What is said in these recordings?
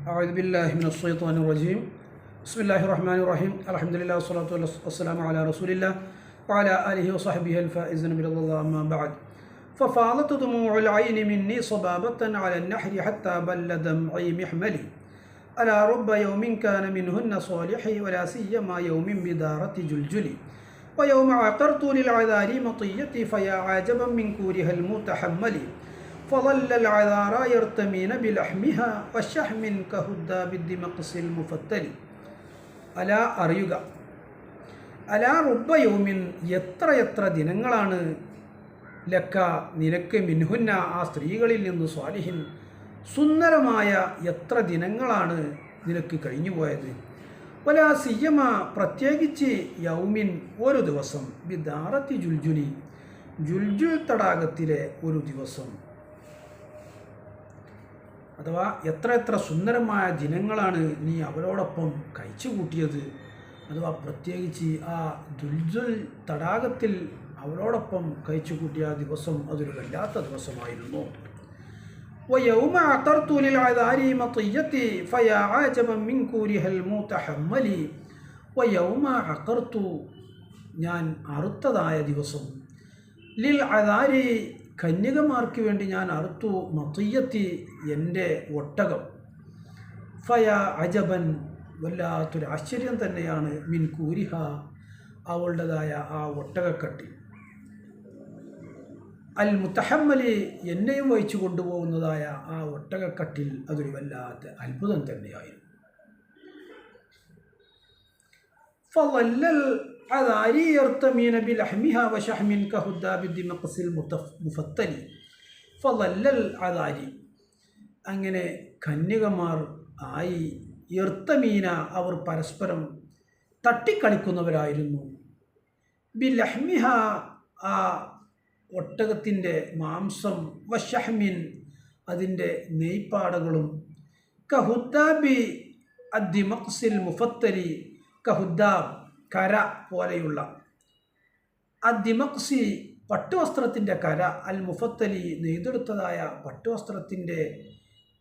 أعوذ بالله من الشيطان الرجيم. بسم الله الرحمن الرحيم. الحمد لله والصلاة والسلام على رسول الله وعلى آله وصحبه الفائزين برضا الله. أما بعد، ففاضت دموع العين مني صبابة على النحر حتى بل دمعي محملي. ألا رب يوم كان منهن صالحي ولا سيما يوم بدارة جلجلي. ويوم عقرت للعذار مطيتي فيا عاجبا من كورها المتحمل. فظل العذارى يرتمين بلحمها والشحم كهدى بالدمقس المفتل. അലാ അറിയുക, അലാ റുബ്ബ യൗമിൻ, എത്ര ദിനങ്ങളാണ്, ലക്ക നിനക്ക്, മിൻഹുന്ന ആ സ്ത്രീകളിൽ നിന്ന്, സ്വാലിഹിൻ സുന്ദരമായ എത്ര ദിനങ്ങളാണ് നിനക്ക് കഴിഞ്ഞുപോയത്. വലാ സിയമ പ്രത്യേകിച്ച്, യൗമിൻ ഒരു ദിവസം, ബിദാറത്തി ജുൽജുലി ജുൽജുൽ തടാകത്തിലെ ഒരു ദിവസം. അഥവാ എത്ര സുന്ദരമായ ദിനങ്ങളാണ് നീ അവരോടൊപ്പം കഴിച്ചു കൂട്ടിയത്. അഥവാ പ്രത്യേകിച്ച് ആ ജുൽജുൽ തടാകത്തിൽ അവരോടൊപ്പം കഴിച്ചു കൂട്ടിയ ദിവസം അതൊരു വല്ലാത്ത ദിവസമായിരുന്നു. وَيَوْمَ عَقَرْتُ لِلْعَذَارِ مَطِيَّتِي فَيَا عَجَبًا مِنْ كُورِهَا الْمُتَحَمَّلِ. وَيَوْمَ عَقَرْتُ, ഞാൻ അറുത്തതായ ദിവസം, ലിൽ അദാരി കന്യകമാർക്ക് വേണ്ടി ഞാൻ അറുത്തു, മത്തിയത്തി എൻ്റെ ഒട്ടകം, ഫയ അജബൻ വല്ലാത്തൊരു ആശ്ചര്യം തന്നെയാണ്, മിൻ കൂരിഹ അവളുടേതായ ആ ഒട്ടകക്കട്ടി, അൽ മുത്തഹമ്മലി എന്നെയും വഹിച്ചു കൊണ്ടുപോകുന്നതായ ആ ഒട്ടകക്കട്ടിൽ അതൊരു വല്ലാത്ത അത്ഭുതം തന്നെയായിരുന്നു. ഫളല്ലൽ അദാരി യർതമീന ബിലഹ്മിഹാ വശഹ്മിൻ കഹുദ്ദാ ബിദ്ദിമഖ്സിൽ മുഫത്തലി. ഫളല്ലൽ അദാരി, അങ്ങനെ കന്യകമാർ ആയി, യർതമീന അവർ പരസ്പരം തട്ടിക്കളിക്കുന്നവരായിരുന്നു, ബിലഹ്മിഹ ആ ഒട്ടകത്തിൻ്റെ മാംസം, വശഹ്മിൻ അതിൻ്റെ നെയ്പ്പാടകളും, കഹുദ്ദാബി അദ്ദിമഖ്സിൽ മുഫത്തലി, കഹുദ്ദാബ് കര പോലെയുള്ള, അദ്ദിമഖ്സി പട്ടുവസ്ത്രത്തിൻ്റെ കര, അൽ മുഫത്തലി നെയ്തെടുത്തതായ പട്ടുവസ്ത്രത്തിൻ്റെ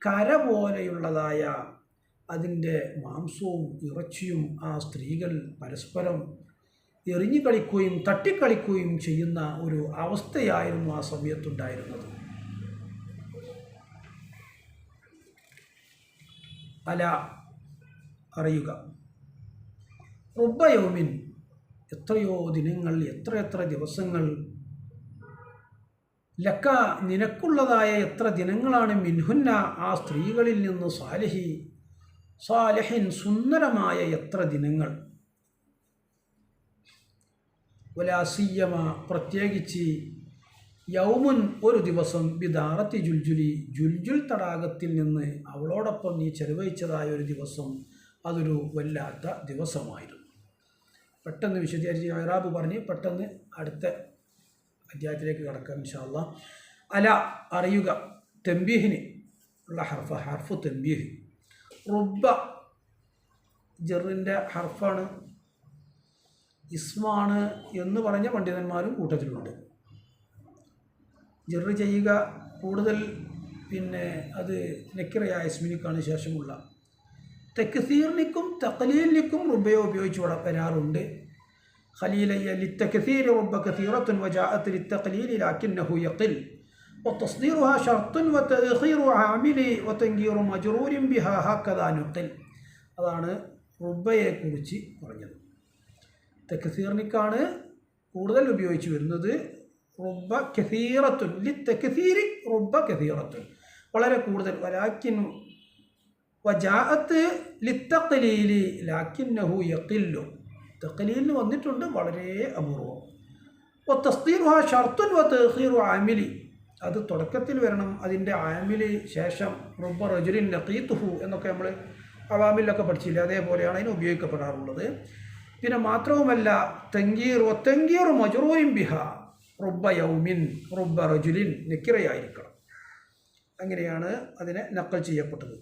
കര പോലെയുള്ളതായ അതിൻ്റെ മാംസവും ഇറച്ചിയും ആ സ്ത്രീകൾ പരസ്പരം എറിഞ്ഞു കളിക്കുകയും തട്ടിക്കളിക്കുകയും ചെയ്യുന്ന ഒരു അവസ്ഥയായിരുന്നു ആ സമയത്തുണ്ടായിരുന്നത്. അല അറിയുക, റുബ്ബ യൗമിൻ എത്രയോ ദിനങ്ങൾ, എത്ര ദിവസങ്ങൾ, ലക്ക നിനക്കുള്ളതായ എത്ര ദിനങ്ങളാണ്, മിൻഹുന്ന ആ സ്ത്രീകളിൽ നിന്ന്, സാലിഹിൻ സുന്ദരമായ എത്ര ദിനങ്ങൾ, വലാ സിയമ പ്രത്യേകിച്ച്, യൗമുൻ ഒരു ദിവസം, ബിദാറത്തി ജുൽജുലി ജുൽജുൽ തടാകത്തിൽ നിന്ന് അവളോടൊപ്പം നീ ചെലവഴിച്ചതായ ഒരു ദിവസം അതൊരു വല്ലാത്ത ദിവസമായിരുന്നു. പെട്ടെന്ന് വിശദീകരിച്ച് ഇറാബ് പറഞ്ഞ് പെട്ടെന്ന് അടുത്ത അധ്യായത്തിലേക്ക് കടക്കാം ഇൻഷാ അല്ലാഹ്. അല അറിയുക, തൻബീഹിന് ഉള്ള ഹർഫ് തൻബീഹ്. റുബ്ബ ജറിൻ്റെ ഹർഫാണ്, ഇസ്മാണ് എന്ന് പറഞ്ഞ പണ്ഡിതന്മാരും കൂട്ടത്തിലുണ്ട്. ജറ് ചെയ്യുക കൂടുതൽ അത് നക്കിറയായ ഇസ്മിനിക്കാണ് ശേഷമുള്ള. തക്സീറിനിക്കും തഖലീലിനിക്കും റുബ്ബയെ ഉപയോഗിച്ച് വരാറുണ്ട്. ഖലീലയ്യ ലിത്തക്സീർ റുബ്ബ കസീറത്തുൻ വജാഅത്ത് ലിത്തഖലീലി ലാകിന്നഹു യഖിൽ വതസ്ദീറുഹാ ശർത്തുൻ വതഅഖീറു ആമിലി വതൻഗീറു മജ്റൂരിൻ ബിഹാ ഹക്കദാ നുഖിൽ. അതാണ് റുബ്ബയെ കുറിച്ച് പറഞ്ഞത്. തക്സീറിനിക്കാണ് കൂടുതൽ ഉപയോഗിച്ച് വരുന്നത്. റുബ്ബ കസീറത്തുൻ, ലിത്തക്സീരി റുബ്ബ കസീറത്തുൻ വളരെ കൂടുതൽ, വലാകിൻ വജാഅത്ത് ലിത്തഖലീലി ലാകിന്നഹു യഖില്ലു, തഖലീലിന് വന്നിട്ടുണ്ട് വളരെ അപൂർവം. വതസ്ദീറുഹാ ശർത്തുൻ വതഅഖീറു ആമിലി, അത് തുടക്കത്തിൽ വരണം, അതിൻ്റെ ആമിലി ശേഷം. റുബ്ബ റജുലിൻ ലഖീതുഹു എന്നൊക്കെ നമ്മൾ അവാമിലൊക്കെ പഠിച്ചില്ല, അതേപോലെയാണ് അതിന് ഉപയോഗിക്കപ്പെടാറുള്ളത്. പിന്നെ മാത്രവുമല്ല തൻഗീർ മജ്റൂരിൻ ബിഹ, റുബ്ബ യൗമിൻ റുബ്ബ റജുലിൻ നക്കിറയായിരിക്കണം. അങ്ങനെയാണ് അതിനെ നക്കൽ ചെയ്യപ്പെട്ടത്.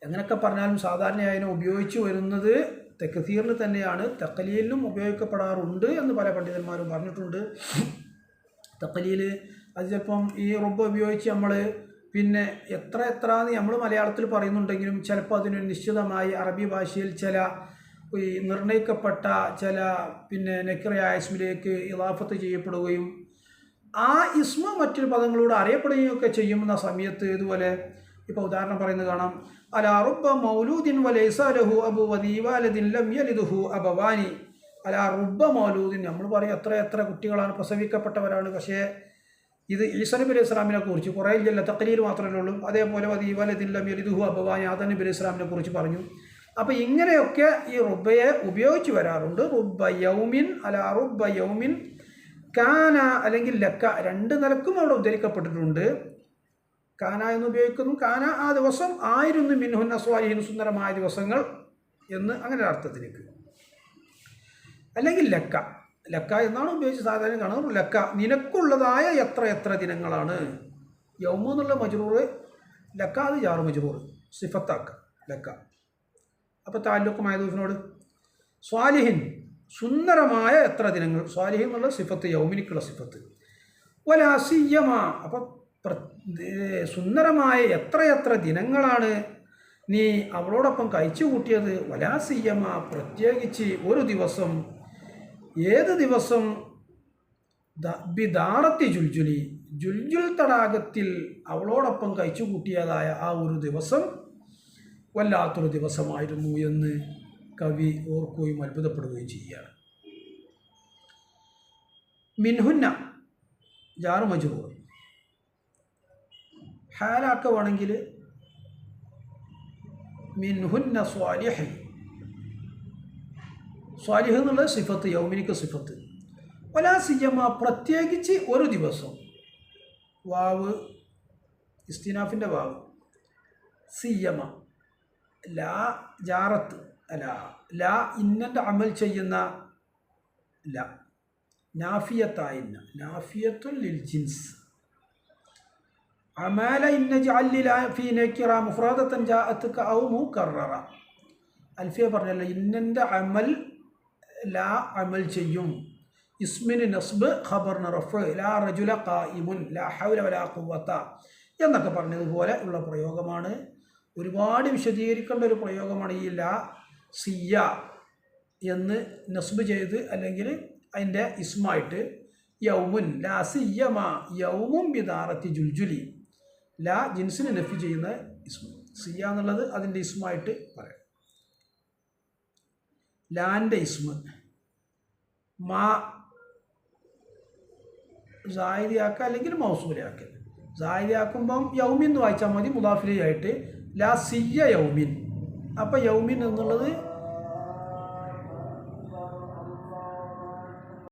എങ്ങനെയൊക്കെ പറഞ്ഞാലും സാധാരണയായി ഉപയോഗിച്ച് വരുന്നത് തക്സീറിന് തന്നെയാണ്. തഖലീലിനും ഉപയോഗിക്കപ്പെടാറുണ്ട് എന്ന് പല പണ്ഡിതന്മാരും പറഞ്ഞിട്ടുണ്ട്. തഖലീൽ അത് ചിലപ്പം ഈ റുബ്ബ ഉപയോഗിച്ച് നമ്മൾ പിന്നെ എത്ര എന്ന് നമ്മൾ മലയാളത്തിൽ പറയുന്നുണ്ടെങ്കിലും ചിലപ്പോൾ അതിനൊരു നിശ്ചിതമായി അറബി ഭാഷയിൽ ചില ഈ നിർണയിക്കപ്പെട്ട ചില പിന്നെ നെക്കിറയായ ഇസ്മിലേക്ക് ഇളാഫത്ത് ചെയ്യപ്പെടുകയും ആ ഇസ്മ മറ്റൊരു പദങ്ങളോട് അറിയപ്പെടുകയൊക്കെ ചെയ്യുന്ന സമയത്ത് ഇതുപോലെ ഇപ്പോൾ ഉദാഹരണം പറയുന്നത് കാണാം, അലാ റുബ്ബ മൗലൂദിൻ വലൈസ ലഹു അബു വദീവാലദിൻ ലം യലിദുഹു അബവാനി. അലാ റുബ്ബ മൗലൂദിൻ, നമ്മൾ പറയും എത്ര കുട്ടികളാണ് പ്രസവിക്കപ്പെട്ടവരാണ്, പക്ഷേ ഇത് ഈസാ നബി അലൈഹി സ്വലാമിനെ കുറിച്ച് കുറേ ഇല്ലല്ലോ, തഖ്ലീൽ മാത്രമേ ഉള്ളൂ. അതേപോലെ വദീവാലദിൻ ലം യലിദുഹു അബവാനി ആദം നബി അലൈഹി സ്വലാമിനെ കുറിച്ച് പറഞ്ഞു. അപ്പോൾ ഇങ്ങനെയൊക്കെ ഈ റുബ്ബയെ ഉപയോഗിച്ച് വരാറുണ്ട്. റുബ്ബ യൗമിൻ, അലാ റുബ്ബ യൗമിൻ കാന അല്ലെങ്കിൽ ലക്ക, രണ്ട് നിലക്കും അവിടെ ഉദ്ധരിക്കപ്പെട്ടിട്ടുണ്ട്. കാന എന്ന് ഉപയോഗിക്കുന്നു, കാന ആ ദിവസം ആയിരുന്നു മിൻഹുന്ന സ്വാലിഹിൻ സുന്ദരമായ ദിവസങ്ങൾ എന്ന് അങ്ങനെ അർത്ഥത്തിലേക്ക്. അല്ലെങ്കിൽ ലക്ക, ലക്ക എന്നാണ് ഉപയോഗിച്ച് സാധാരണ കാണുന്നത്. ലക്ക നിനക്കുള്ളതായ എത്ര ദിനങ്ങളാണ്. യൗമു എന്നുള്ള മജ്റൂർ, ലക്ക അത് ജാറ് മജ്റൂർ സിഫത്താക്ക ലക്ക. അപ്പോൾ താല്ലുക്ക് മഅദൂഫിനോട് സ്വാലിഹിൻ സുന്ദരമായ എത്ര ദിനങ്ങൾ. സ്വാലിഹിൻ എന്നുള്ള സിഫത്ത് യൗമിനിക്കുള്ള സിഫത്ത്. വലാ സിയ്യമ, അപ്പം സുന്ദരമായ എത്ര ദിനങ്ങളാണ് നീ അവളോടൊപ്പം കഴിച്ചു കൂട്ടിയത്. വലാ സിയ്യമ, പ്രത്യേകിച്ച് ഒരു ദിവസം. ഏത് ദിവസം? ബിദാറത്തി ജുൽജുലി, ജുൽജുൽ തടാകത്തിൽ അവളോടൊപ്പം കഴിച്ചു കൂട്ടിയതായ ആ ഒരു ദിവസം വല്ലാത്തൊരു ദിവസമായിരുന്നു എന്ന് കവി ഓർക്കുകയും അത്ഭുതപ്പെടുകയും ചെയ്യുകയാണ്. മിൻഹുന്ന ജാറ് മജ്റൂർ, ഹാലാക്കുവാണെങ്കിൽ മിൻഹുന്ന സ്വാലിഹ്. സ്വാലിഹ് എന്നുള്ളത് സിഫത്ത്, യൗമിനിക്ക് സിഫത്ത്. വലാ സിയ്യമ, പ്രത്യേകിച്ച് ഒരു ദിവസം. വാവ് ഇസ്തിനാഫിൻ്റെ വാവ്. സിയ്യമ ലാ ജാറത്ത്, ലാ ഇന്നൻ്റെ അമൽ ചെയ്യുന്ന ല നാഫിയത്തായിന്ന, നാഫിയത്തുൽ ലിൽ ജിൻസ്. അമാല ഇന്ന ജഅല്ലില ഫീ നക്കിറ മുഫ്രദത്തൻ ജാഅത്ക ഔ മുകററ. അൽഫിയ പറഞ്ഞല്ലോ, ഇന്നൻ്റെ അമൽ ലാ അമൽ ചെയ്യും. ഇസ്മിന് നസ്ബ്, ഖബറിന് റഫ്. ലാ റജുല ഖായിമുൻ, ലാ ഹൗല വലാ ഖുവത എന്നൊക്കെ പറഞ്ഞതുപോലെ ഉള്ള പ്രയോഗമാണ്. ഒരുപാട് വിശദീകരിക്കേണ്ട ഒരു പ്രയോഗമാണ് ഈ ലാ സിയ എന്ന് നസ്ബ് ചെയ്ത് അല്ലെങ്കിൽ അതിൻ്റെ ഇസ്മായിട്ട് യൗമുൻ, ലാ സിയ്യമ യൗമുൻ ബിദാറത്തി ജുൽജുലി. ലാ ജിൻസിന് നഫി ചെയ്യുന്ന ഇസ്മ, സിയ എന്നുള്ളത് അതിൻ്റെ ഇസ്മായിട്ട് പറയാം. ലാൻ്റെ ഇസ്മ മാ സായിദിയാക്കുക അല്ലെങ്കിൽ മൗസൂലിയാക്കുക. സായിദിയാക്കുമ്പം യൗമിൻ എന്ന് വായിച്ചാൽ മതി, മുദാഫിലിയായിട്ട് ലാ സിയ യൗമിൻ. അപ്പോൾ യൗമിൻ എന്നുള്ളത്